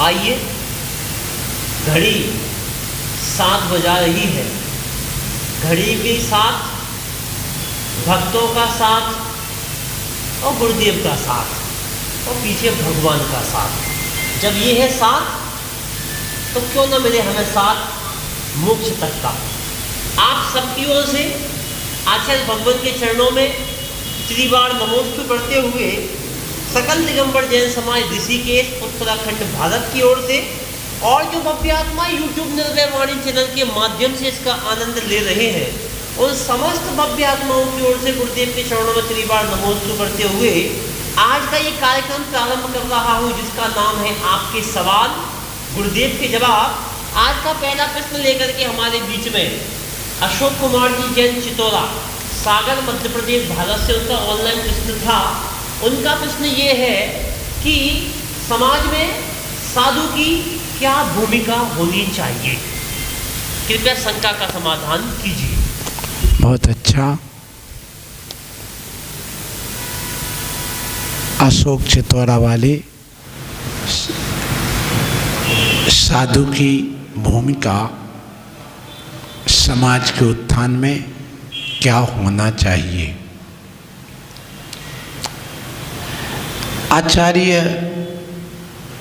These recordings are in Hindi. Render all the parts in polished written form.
आइए, घड़ी 7 बजा रही है। घड़ी के साथ भक्तों का साथ और गुरुदेव का साथ और पीछे भगवान का साथ। जब ये है साथ, तो क्यों ना मिले हमें साथ मोक्ष तक का। आप सबकी ओर से आचार्य भगवान के चरणों में त्रिबार नमोस्तु करते हुए सकल दिगंबर जैन समाज ऋषिकेश उत्तराखंड भारत की ओर से और जो भव्य आत्मा यूट्यूब निर्भय वाणी चैनल के माध्यम से इसका आनंद ले रहे हैं, उन समस्त भव्य आत्माओं की ओर से गुरुदेव के चरणों में त्रिबार नमोस्तु करते हुए आज का ये कार्यक्रम प्रारंभ कर रहा हूँ, जिसका नाम है आपके सवाल गुरुदेव के जवाब। आज का पहला प्रश्न लेकर के हमारे बीच में अशोक कुमार जी जैन चितौरा, सागर मध्य प्रदेश भारत से उनका ऑनलाइन प्रश्न था। उनका प्रश्न ये है कि समाज में साधु की क्या भूमिका होनी चाहिए। कृपया शंका का समाधान कीजिए। बहुत अच्छा। अशोक चितौरा वाले, साधु की भूमिका समाज के उत्थान में क्या होना चाहिए। आचार्य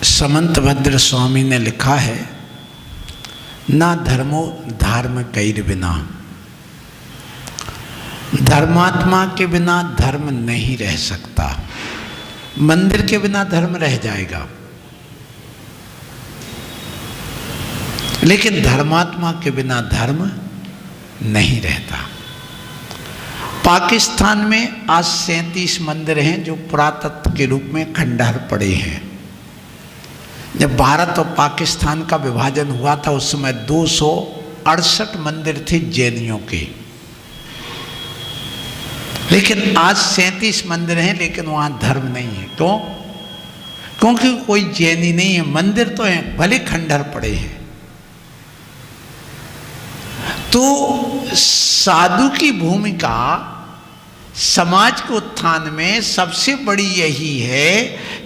समंतभद्र स्वामी ने लिखा है, ना धर्मो धर्म कैर बिना। धर्मात्मा के बिना धर्म नहीं रह सकता। मंदिर के बिना धर्म रह जाएगा, लेकिन धर्मात्मा के बिना धर्म नहीं रहता। पाकिस्तान में आज 37 मंदिर हैं जो पुरातत्व के रूप में खंडहर पड़े हैं। जब भारत और पाकिस्तान का विभाजन हुआ था उस समय 268 मंदिर थे जैनियों के, लेकिन आज 37 मंदिर हैं, लेकिन वहाँ धर्म नहीं है। क्यों? क्योंकि कोई जैनी नहीं है। मंदिर तो हैं, भले खंडहर पड़े हैं। तो साधु की भूमिका समाज के उत्थान में सबसे बड़ी यही है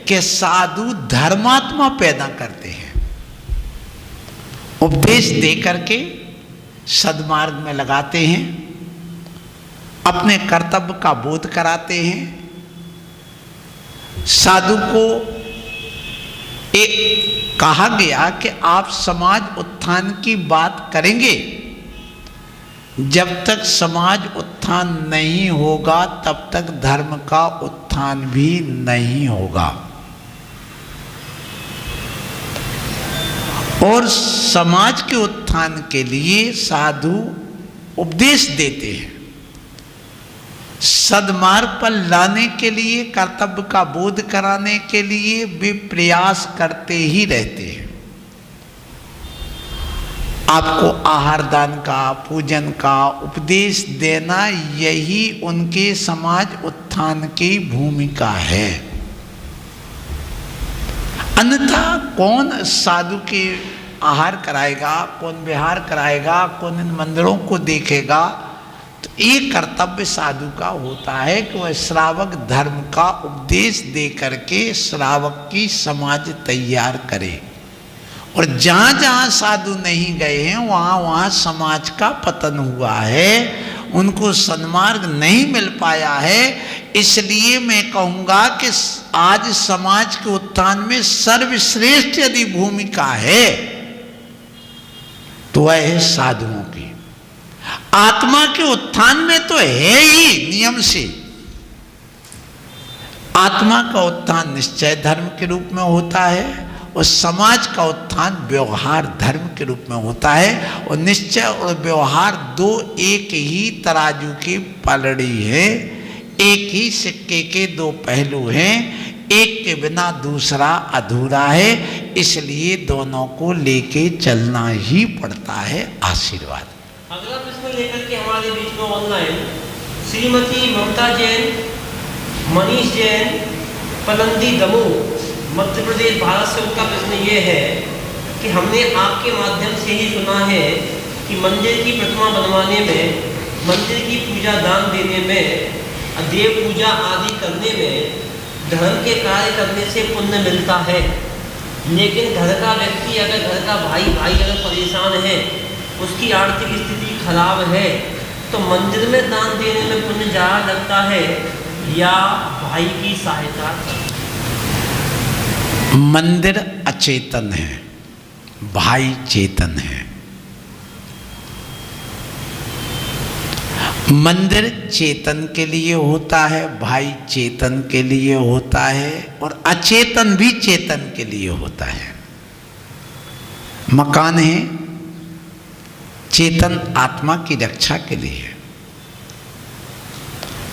कि साधु धर्मात्मा पैदा करते हैं, उपदेश दे करके सद्मार्ग में लगाते हैं, अपने कर्तव्य का बोध कराते हैं। साधु को एक कहा गया कि आप समाज उत्थान की बात करेंगे, जब तक समाज उत्थान नहीं होगा तब तक धर्म का उत्थान भी नहीं होगा। और समाज के उत्थान के लिए साधु उपदेश देते हैं, सद्मार्ग पर लाने के लिए, कर्तव्य का बोध कराने के लिए वे प्रयास करते ही रहते हैं। आपको आहार दान का, पूजन का उपदेश देना, यही उनके समाज उत्थान की भूमिका है। अन्यथा कौन साधु के आहार कराएगा, कौन विहार कराएगा, कौन इन मंदिरों को देखेगा। तो एक कर्तव्य साधु का होता है कि वह श्रावक धर्म का उपदेश दे करके श्रावक की समाज तैयार करे। और जहाँ जहाँ साधु नहीं गए हैं वहाँ वहाँ समाज का पतन हुआ है, उनको सन्मार्ग नहीं मिल पाया है। इसलिए मैं कहूँगा कि आज समाज के उत्थान में सर्वश्रेष्ठ यदि भूमिका है तो वह है साधुओं की। आत्मा के उत्थान में तो है ही नियम से। आत्मा का उत्थान निश्चय धर्म के रूप में होता है और समाज का उत्थान व्यवहार धर्म के रूप में होता है। और निश्चय और व्यवहार दो एक ही तराजू की पलड़ी है, एक ही सिक्के के दो पहलू हैं, एक के बिना दूसरा अधूरा है। इसलिए दोनों को लेके चलना ही पड़ता है। आशीर्वाद। अगला प्रश्न लेकर के हमारे बीच में ऑनलाइन श्रीमती ममता जैन, मनीष जैन, पलंदी दमोह, मध्य प्रदेश भारत से उनका प्रश्न ये है कि हमने आपके माध्यम से ही सुना है कि मंदिर की प्रतिमा बनवाने में, मंदिर की पूजा दान देने में, देव पूजा आदि करने में, धर्म के कार्य करने से पुण्य मिलता है। लेकिन घर का व्यक्ति, अगर घर का भाई अगर परेशान है, उसकी आर्थिक स्थिति खराब है, तो मंदिर में दान देने में पुण्य ज़्यादा लगता है या भाई की सहायता? मंदिर अचेतन है, भाई चेतन है। मंदिर चेतन के लिए होता है, भाई चेतन के लिए होता है, और अचेतन भी चेतन के लिए होता है। मकान है चेतन आत्मा की रक्षा के लिए है।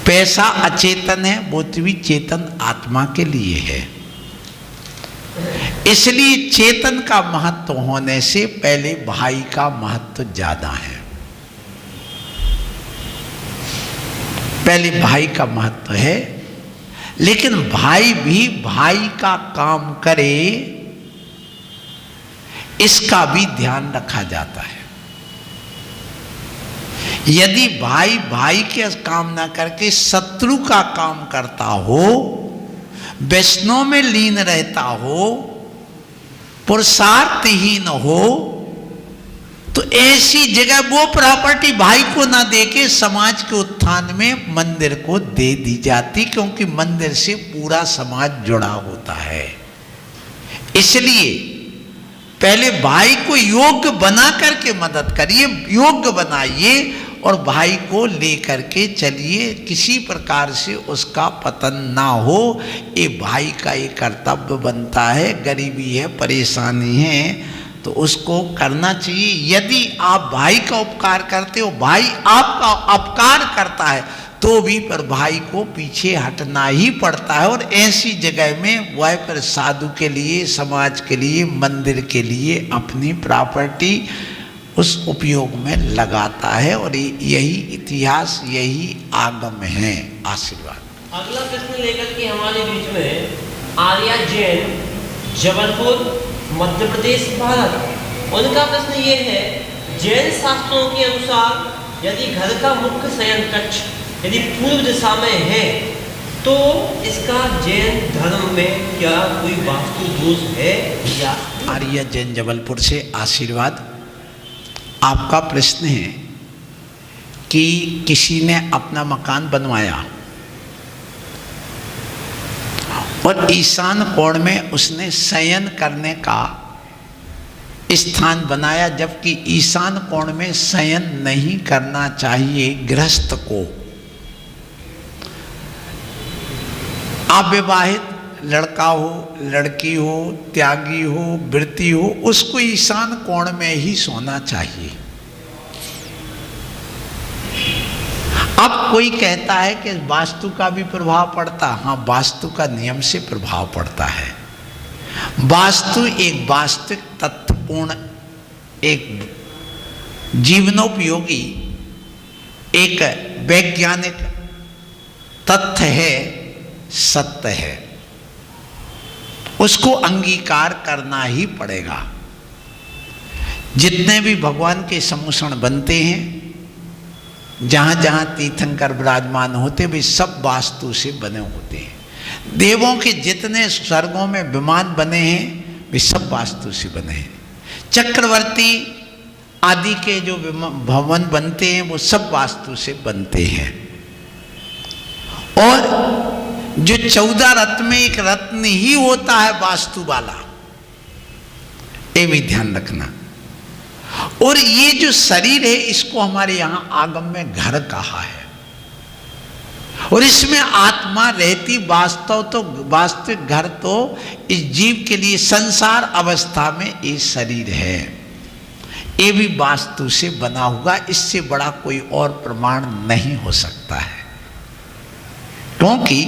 पैसा अचेतन है, वो भी चेतन आत्मा के लिए है। इसलिए चेतन का महत्व होने से पहले भाई का महत्व ज्यादा है। पहले भाई का महत्व है, लेकिन भाई भी भाई का काम करे, इसका भी ध्यान रखा जाता है। यदि भाई भाई के काम ना करके शत्रु का काम करता हो, वैष्णव में लीन रहता हो, पुरुषार्थहीन हो, तो ऐसी जगह वो प्रॉपर्टी भाई को ना देके समाज के उत्थान में मंदिर को दे दी जाती, क्योंकि मंदिर से पूरा समाज जुड़ा होता है। इसलिए पहले भाई को योग्य बना करके मदद करिए, योग्य बनाइए और भाई को लेकर के चलिए, किसी प्रकार से उसका पतन ना हो। ये भाई का एक कर्तव्य बनता है। गरीबी है, परेशानी है, तो उसको करना चाहिए। यदि आप भाई का उपकार करते हो, भाई आपका अपकार करता है, तो भी पर भाई को पीछे हटना ही पड़ता है। और ऐसी जगह में वह पर साधु के लिए, समाज के लिए, मंदिर के लिए अपनी प्रॉपर्टी उस उपयोग में लगाता है। और यही इतिहास, यही आगम है। आशीर्वाद। अगला प्रश्न लेकर के हमारे बीच में आर्या जैन, जबलपुर, मध्य प्रदेश, भारत। उनका प्रश्न ये है, जैन शास्त्रों के अनुसार यदि घर का मुख्य शयन कक्ष यदि पूर्व दिशा में है, तो इसका जैन धर्म में क्या कोई वास्तु दोष है या? आर्या जैन, जबलपुर से आशीर्वाद। आपका प्रश्न है कि किसी ने अपना मकान बनवाया और ईशान कोण में उसने शयन करने का स्थान बनाया, जबकि ईशान कोण में शयन नहीं करना चाहिए गृहस्थ को। अविवाहित लड़का हो, लड़की हो, त्यागी हो, वृत्ति हो, उसको ईशान कोण में ही सोना चाहिए। अब कोई कहता है कि वास्तु का भी प्रभाव पड़ता। हाँ, वास्तु का नियम से प्रभाव पड़ता है। वास्तु एक वास्तविक, तथ्यपूर्ण, एक जीवनोपयोगी, एक वैज्ञानिक तथ्य है, सत्य है। उसको अंगीकार करना ही पड़ेगा। जितने भी भगवान के सम्मुषण बनते हैं, जहाँ जहाँ तीर्थंकर विराजमान होते, वे सब वास्तु से बने होते हैं। देवों के जितने स्वर्गों में विमान बने हैं, वे सब वास्तु से बने हैं। चक्रवर्ती आदि के जो भवन बनते हैं, वो सब वास्तु से बनते हैं। और जो 14 रत्न में एक रत्न ही होता है वास्तु वाला, ये भी ध्यान रखना। और ये जो शरीर है, इसको हमारे यहां आगम में घर कहा है, और इसमें आत्मा रहती। वास्तविक घर तो इस जीव के लिए संसार अवस्था में ये शरीर है, ये भी वास्तु से बना हुआ। इससे बड़ा कोई और प्रमाण नहीं हो सकता है, क्योंकि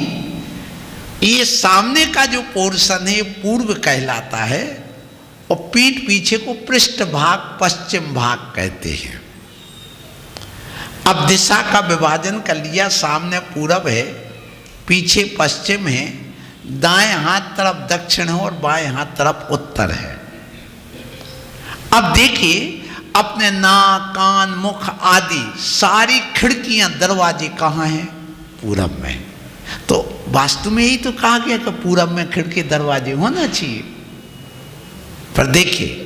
ये सामने का जो पोर्शन है पूर्व कहलाता है, और पीठ पीछे को पृष्ठ भाग, पश्चिम भाग कहते हैं। अब दिशा का विभाजन कर लिया, सामने पूरब है, पीछे पश्चिम है, दाएं हाथ तरफ दक्षिण है और बाएं हाथ तरफ उत्तर है। अब देखिए, अपने नाक, कान, मुख आदि सारी खिड़कियां, दरवाजे कहाँ हैं? पूरब में। तो वास्तु में ही तो कहा गया कि पूरब में खिड़की दरवाजे होना चाहिए। पर देखिए,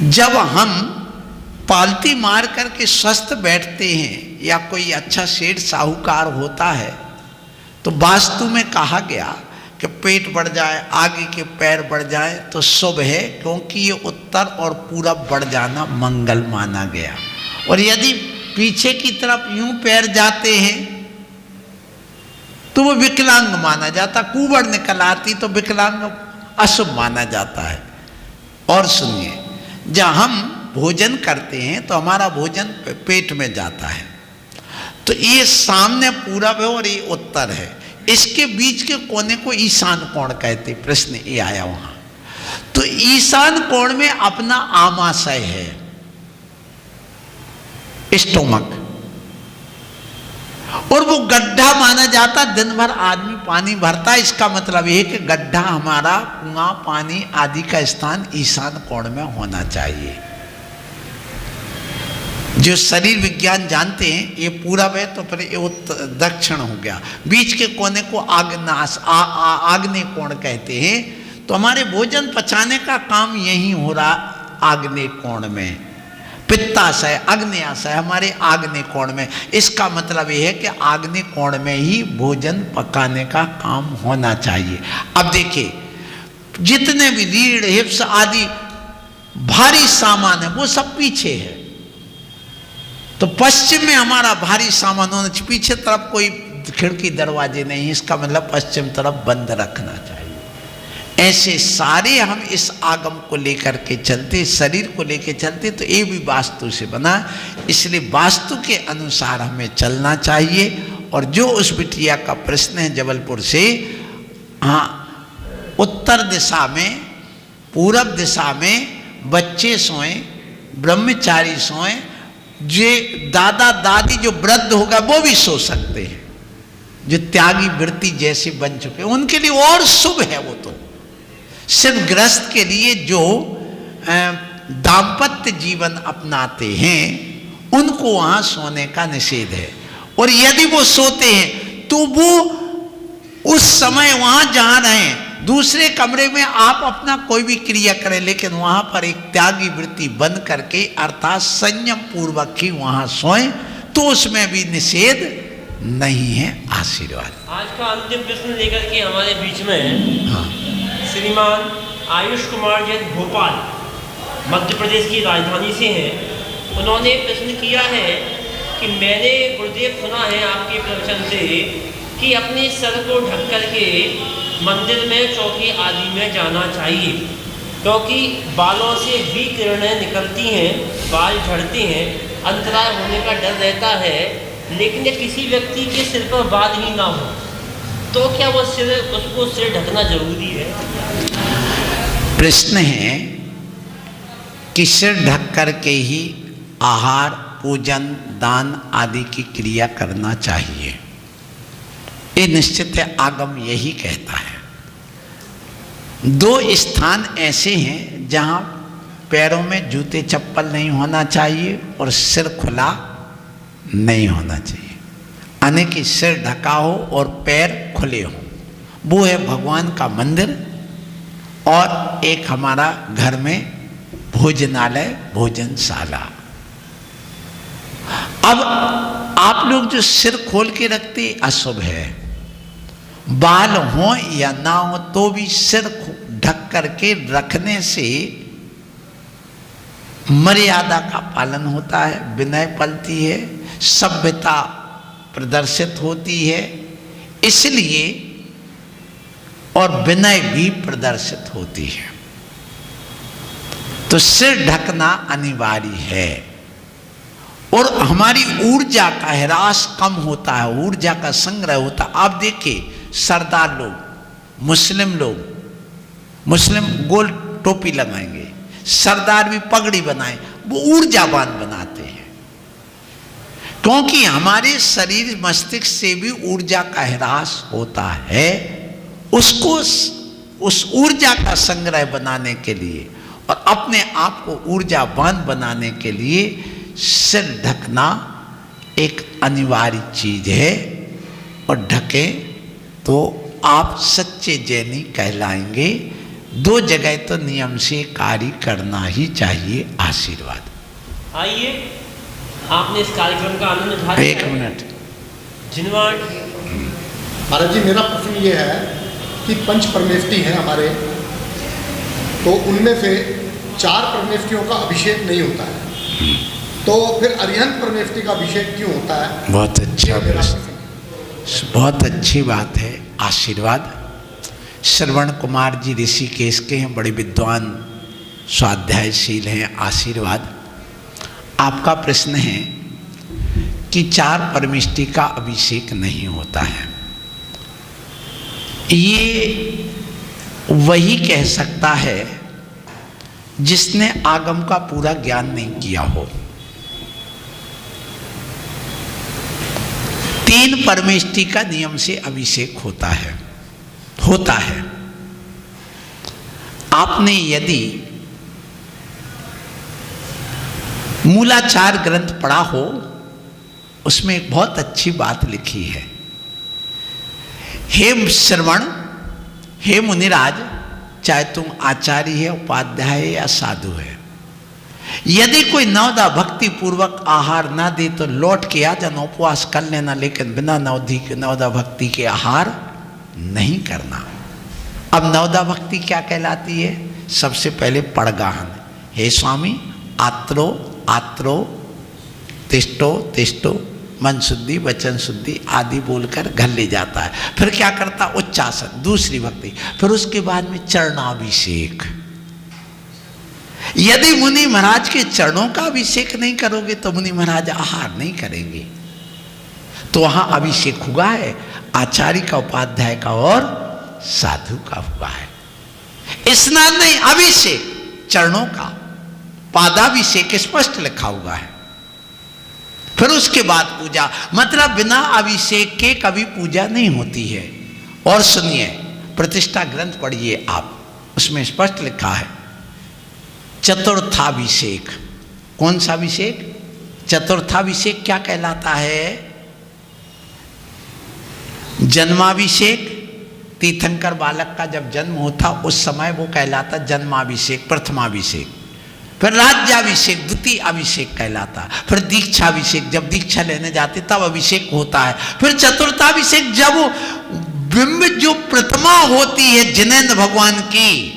जब हम पालती मार करके स्वस्थ बैठते हैं या कोई अच्छा सेठ साहूकार होता है, तो वास्तु में कहा गया कि पेट बढ़ जाए, आगे के पैर बढ़ जाए तो शुभ है, क्योंकि ये उत्तर और पूरब बढ़ जाना मंगल माना गया। और यदि पीछे की तरफ यूं पैर जाते हैं तो वो विकलांग माना जाता, कुबड़ निकल आती तो विकलांग अशुभ माना जाता है। और सुनिए, जब हम भोजन करते हैं तो हमारा भोजन पेट में जाता है, तो ये सामने पूरब है और ये उत्तर है, इसके बीच के कोने को ईशान कोण कहते। प्रश्न ये आया वहां, तो ईशान कोण में अपना आमाशय है, स्टोमक, और वो गड्ढा माना जाता। दिन भर आदमी पानी भरता है, इसका मतलब यह कि गड्ढा हमारा कुआं, पानी आदि का स्थान ईशान कोण में होना चाहिए। जो शरीर विज्ञान जानते हैं, ये पूरब है तो फिर ये दक्षिण हो गया, बीच के कोने को आग्नेय कोण कहते हैं। तो हमारे भोजन पचाने का काम यही हो रहा आग्नेय कोण में। पित्ताशय, अग्न्याशय हमारे आग्नेय कोण में। इसका मतलब यह है कि आग्नेय कोण में ही भोजन पकाने का काम होना चाहिए। अब देखिए, जितने भी रीढ़, हिप्स आदि भारी सामान है वो सब पीछे है, तो पश्चिम में हमारा भारी सामान होना चाहिए। पीछे तरफ कोई खिड़की दरवाजे नहीं, इसका मतलब पश्चिम तरफ बंद रखना चाहिए। ऐसे सारे हम इस आगम को लेकर के चलते, शरीर को लेकर चलते, तो ये भी वास्तु से बना, इसलिए वास्तु के अनुसार हमें चलना चाहिए। और जो उस बिटिया का प्रश्न है जबलपुर से, हाँ, उत्तर दिशा में, पूरब दिशा में बच्चे सोए, ब्रह्मचारी सोए, जो दादा दादी जो वृद्ध होगा वो भी सो सकते हैं, जो त्यागी वृत्ति जैसे बन चुके उनके लिए और शुभ है। वो तो सिर्फ गृहस्थ के लिए जो दाम्पत्य जीवन अपनाते हैं उनको वहां सोने का निषेध है। और यदि वो सोते हैं तो वो उस समय वहां जहां रहें, दूसरे कमरे में आप अपना कोई भी क्रिया करें, लेकिन वहां पर एक त्यागी वृत्ति बन करके अर्थात संयम पूर्वक ही वहां सोएं, तो उसमें भी निषेध नहीं है। आशीर्वाद। आज का अंतिम प्रश्न लेकर के हमारे बीच में हाँ। श्रीमान आयुष कुमार जैन भोपाल मध्य प्रदेश की राजधानी से हैं। उन्होंने प्रश्न किया है कि मैंने गुरुदेव सुना है आपके प्रवचन से कि अपने सर को ढक करके मंदिर में चौकी आदि में जाना चाहिए, क्योंकि बालों से विकिरणें निकलती हैं, बाल झड़ते हैं, अंतराय होने का डर रहता है। लेकिन किसी व्यक्ति के सिर पर बाल ही ना हो तो क्या वो उसको सिर ढकना जरूरी है? प्रश्न है कि सिर ढक करके ही आहार, पूजन, दान आदि की क्रिया करना चाहिए। ये निश्चित है, आगम यही कहता है। दो स्थान ऐसे हैं जहां पैरों में जूते चप्पल नहीं होना चाहिए और सिर खुला नहीं होना चाहिए, यानी कि सिर ढका हो और पैर खुले हो। वो है भगवान का मंदिर और एक हमारा घर में भोजनालय, भोजनशाला। अब आप लोग जो सिर खोल के रखते अशुभ है। बाल हो या ना हो तो भी सिर ढक करके रखने से मर्यादा का पालन होता है, विनय पलती है, सभ्यता प्रदर्शित होती है, इसलिए और विनय भी प्रदर्शित होती है। तो सिर ढकना अनिवार्य है। और हमारी ऊर्जा का ह्रास कम होता है, ऊर्जा का संग्रह होता है। आप देखिए, सरदार लोग, मुस्लिम गोल टोपी लगाएंगे, सरदार भी पगड़ी बनाए, वो ऊर्जावान बनाते हैं, क्योंकि हमारे शरीर मस्तिष्क से भी ऊर्जा का ह्रास होता है। उसको उस ऊर्जा का संग्रह बनाने के लिए और अपने आप को ऊर्जावान बनाने के लिए सिर ढकना एक अनिवार्य चीज है। और ढके तो आप सच्चे जैनी कहलाएंगे। दो जगह तो नियम से कार्य करना ही चाहिए। आशीर्वाद। आइए, आपने इस कार्यक्रम का आनंद उठा लिया। एक मिनट। जिनवाड़। महाराज जी, मेरा प्रश्न ये है कि पंच परमेष्टि हैं हमारे, तो उनमें से 4 परमेष्टियों का अभिषेक नहीं होता है, तो फिर अरिहंत परमेष्टि का अभिषेक क्यों होता है? बहुत अच्छा प्रश्न, बहुत अच्छी बात है। आशीर्वाद। श्रवण कुमार जी ऋषिकेश के हैं, बड़े विद्वान स्वाध्यायशील हैं। आशीर्वाद। आपका प्रश्न है कि 4 परमेष्टि का अभिषेक नहीं होता है, ये वही कह सकता है जिसने आगम का पूरा ज्ञान नहीं किया हो। 3 परमेष्टि का नियम से अभिषेक होता है। आपने यदि मूलाचार ग्रंथ पढ़ा हो, उसमें एक बहुत अच्छी बात लिखी है। हे श्रवण, हे मुनिराज, चाहे तुम आचार्य है, उपाध्याय है या साधु है, यदि कोई नवदा भक्ति पूर्वक आहार ना दे तो लौट के आ जाना, उपवास कर लेना, लेकिन बिना नवदा भक्ति के आहार नहीं करना। अब नवदा भक्ति क्या कहलाती है? सबसे पहले पड़गाहन। हे स्वामी, आत्रो आत्रो, तिष्ठो तिष्ठो, मन शुद्धि वचन शुद्धि आदि बोलकर घर ले जाता है। फिर क्या करता? उच्चासन, दूसरी भक्ति। फिर उसके बाद में चरणाभिषेक। यदि मुनि महाराज के चरणों का अभिषेक नहीं करोगे तो मुनि महाराज आहार नहीं करेंगे। तो वहां अभिषेक हुआ है आचार्य का, उपाध्याय का और साधु का हुआ है। स्नान नहीं, अभिषेक चरणों का, पादाभिषेक स्पष्ट लिखा हुआ है। फिर उसके बाद पूजा, मतलब बिना अभिषेक के कभी पूजा नहीं होती है। और सुनिए, प्रतिष्ठा ग्रंथ पढ़िए आप, उसमें स्पष्ट लिखा है चतुर्थाभिषेक। कौन सा अभिषेक? चतुर्थाभिषेक क्या कहलाता है? जन्माभिषेक, तीर्थंकर बालक का जब जन्म होता उस समय वो कहलाता जन्माभिषेक, प्रथमाभिषेक। फिर राज्याभिषेक, द्वितीय अभिषेक कहलाता। फिर दीक्षाभिषेक, जब दीक्षा लेने जाते तब अभिषेक होता है। फिर चतुर्थाभिषेक, जब बिंब जो प्रतिमा होती है जिनेंद्र भगवान की,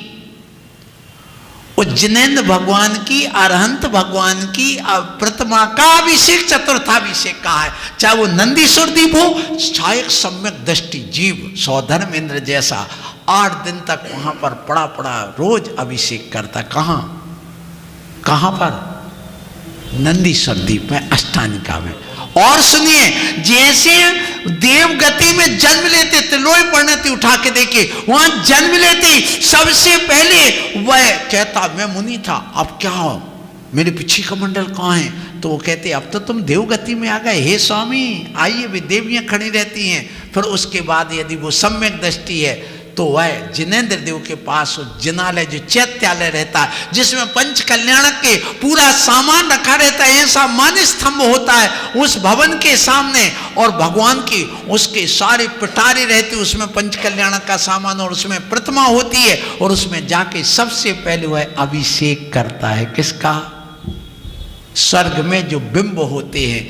उस जिनेंद्र भगवान की, अरहंत भगवान की प्रतिमा का अभिषेक चतुर्थाभिषेक का है। चाहे वो नंदीश्वर दीप हो, चाहे एक सम्यक दृष्टि जीव सौधर्म इंद्र जैसा 8 दिन तक वहां पर पड़ा पड़ा रोज अभिषेक करता। कहां पर? नंदीश्वर दीप में, अष्टानिका में। और सुनिए, जैसे देवगति में जन्म लेते, त्रिलोय परिणति उठा के देखिए, वहां जन्म लेते सबसे पहले वह कहता मैं मुनि था, अब क्या हो, मेरे पीछे का मंडल कहाँ है? तो वो कहते अब तो तुम देवगति में आ गए, हे स्वामी आइए, भी देवियां खड़ी रहती हैं। फिर उसके बाद यदि वो सम्यक दृष्टि है तो वह जिनेंद्र देव के पास जिनालय, जो चैत्यालय रहता है, जिसमें पंच कल्याणक के पूरा सामान रखा रहता है, ऐसा मान स्तंभ होता है उस भवन के सामने, और भगवान की उसके सारे पिटारे रहते, उसमें पंच कल्याणक का सामान, और उसमें प्रतिमा होती है, और उसमें जाके सबसे पहले वह अभिषेक करता है। किसका? स्वर्ग में जो बिंब होते हैं,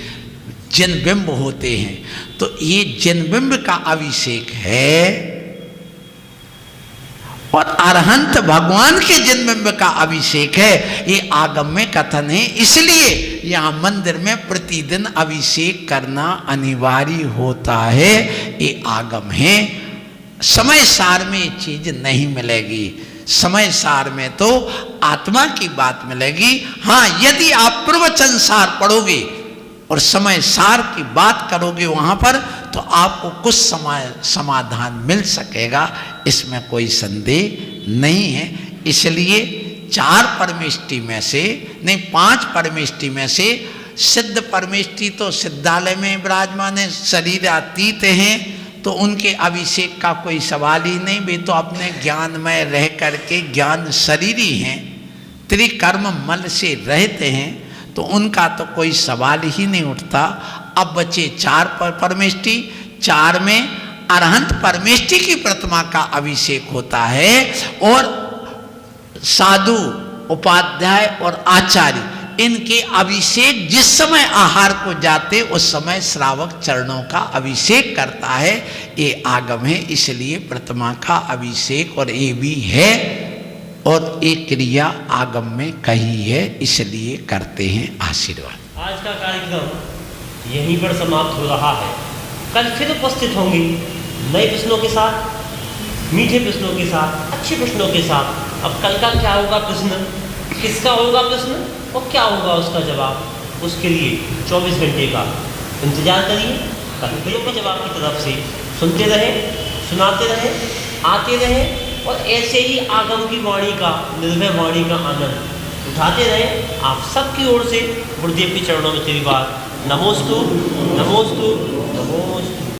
जिन बिंब होते हैं, तो ये जिन बिंब का अभिषेक है, और अरहंत भगवान के जिन बिंब का अभिषेक है, ये आगम में कथन है। इसलिए यहां मंदिर में प्रतिदिन अभिषेक करना अनिवार्य होता है, ये आगम है। समय सार में ये चीज नहीं मिलेगी। समय सार में तो आत्मा की बात मिलेगी। हाँ, यदि आप प्रवचन सार पढ़ोगे और समय सार की बात करोगे वहां पर, तो आपको कुछ समाधान मिल सकेगा, इसमें कोई संदेह नहीं है। इसलिए 4 परमेष्टि में से नहीं, 5 परमेष्टि में से सिद्ध परमेष्टि तो सिद्धालय में विराजमान है, शरीर अतीत हैं, तो उनके अभिषेक का कोई सवाल ही नहीं। वे तो अपने ज्ञान में रह करके ज्ञान शरीरी हैं, त्रिकर्म मल से रहते हैं, तो उनका तो कोई सवाल ही नहीं उठता। अब बचे 4 परमेष्टि। 4 में अरहंत परमेष्टि की प्रतिमा का अभिषेक होता है, और साधु, उपाध्याय और आचार्य, इनके अभिषेक जिस समय आहार को जाते उस समय श्रावक चरणों का अभिषेक करता है। ये आगम है, इसलिए प्रतिमा का अभिषेक और ये भी है और एक क्रिया आगम में कही है, इसलिए करते हैं। आशीर्वाद। आज का कार्यक्रम यहीं पर समाप्त हो रहा है। कल फिर उपस्थित होंगे नए प्रश्नों के साथ, मीठे प्रश्नों के साथ, अच्छे प्रश्नों के साथ। अब कल का क्या होगा प्रश्न, किसका होगा प्रश्न और क्या होगा उसका जवाब, उसके लिए 24 घंटे का इंतजार करिए। कल के जवाब की तरफ से सुनते रहें, सुनाते रहें, आते रहें और ऐसे ही आगम की वाणी का, निर्भय वाणी का आनंद उठाते रहें। आप सबकी ओर से गुरुदेव के चरणों में तेरी बात। नमोस्तु, नमोस्तु, नमोस्तु।